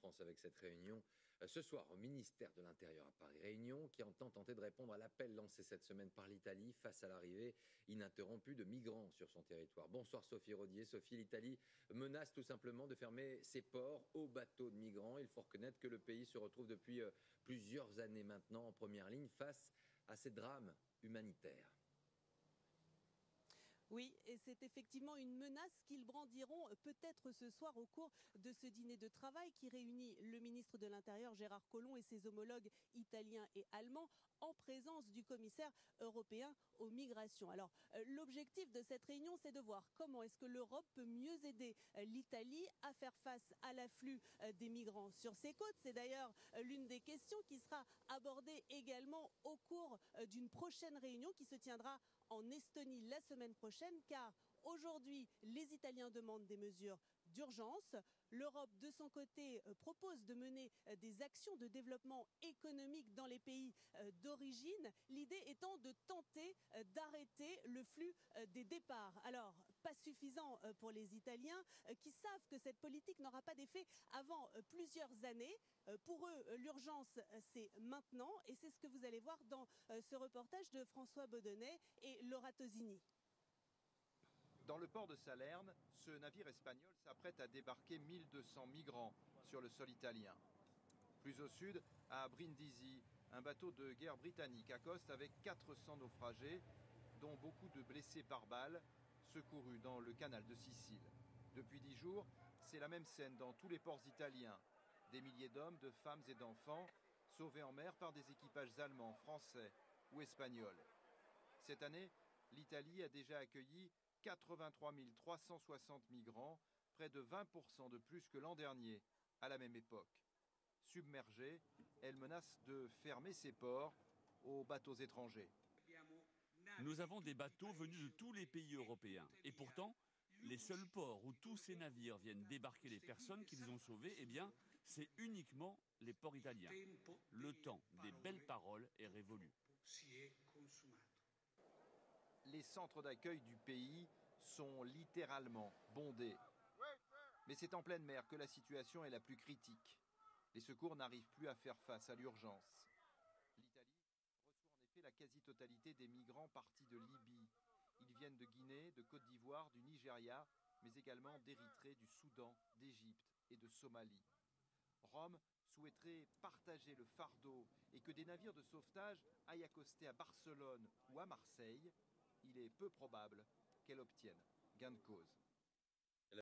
France avec cette réunion ce soir au ministère de l'Intérieur à Paris. Réunion qui entend tenter de répondre à l'appel lancé cette semaine par l'Italie face à l'arrivée ininterrompue de migrants sur son territoire. Bonsoir Sophie Rodier. Sophie, l'Italie menace tout simplement de fermer ses ports aux bateaux de migrants. Il faut reconnaître que le pays se retrouve depuis plusieurs années maintenant en première ligne face à ces drames humanitaires. Oui, et c'est effectivement une menace qu'ils brandiront peut-être ce soir au cours de ce dîner de travail qui réunit le ministre de l'Intérieur Gérard Collomb et ses homologues italiens et allemands en présence du commissaire européen aux migrations. Alors l'objectif de cette réunion, c'est de voir comment est-ce que l'Europe peut mieux aider l'Italie à faire face à l'afflux des migrants sur ses côtes. C'est d'ailleurs l'une des questions qui sera abordée également au cours d'une prochaine réunion qui se tiendra en Estonie la semaine prochaine, car aujourd'hui, les Italiens demandent des mesures d'urgence. L'Europe, de son côté, propose de mener des actions de développement économique dans les pays d'origine, l'idée étant de tenter d'arrêter le flux des départs. Alors, pas suffisant pour les Italiens qui savent que cette politique n'aura pas d'effet avant plusieurs années. Pour eux, l'urgence, c'est maintenant, et c'est ce que vous allez voir dans ce reportage de François Baudonnet et Laura Tosini. Dans le port de Salerne, ce navire espagnol s'apprête à débarquer 1200 migrants sur le sol italien. Plus au sud, à Brindisi, un bateau de guerre britannique accoste avec 400 naufragés, dont beaucoup de blessés par balles, secourus dans le canal de Sicile. Depuis 10 jours, c'est la même scène dans tous les ports italiens. Des milliers d'hommes, de femmes et d'enfants sauvés en mer par des équipages allemands, français ou espagnols. Cette année, l'Italie a déjà accueilli 83 360 migrants, près de 20% de plus que l'an dernier, à la même époque. Submergée, elle menace de fermer ses ports aux bateaux étrangers. Nous avons des bateaux venus de tous les pays européens. Et pourtant, les seuls ports où tous ces navires viennent débarquer les personnes qu'ils ont sauvées, eh bien, c'est uniquement les ports italiens. Le temps des belles paroles est révolu. Les centres d'accueil du pays sont littéralement bondés. Mais c'est en pleine mer que la situation est la plus critique. Les secours n'arrivent plus à faire face à l'urgence. L'Italie reçoit en effet la quasi-totalité des migrants partis de Libye. Ils viennent de Guinée, de Côte d'Ivoire, du Nigeria, mais également d'Érythrée, du Soudan, d'Égypte et de Somalie. Rome souhaiterait partager le fardeau et que des navires de sauvetage aillent accoster à Barcelone ou à Marseille. Il est peu probable qu'elle obtienne gain de cause.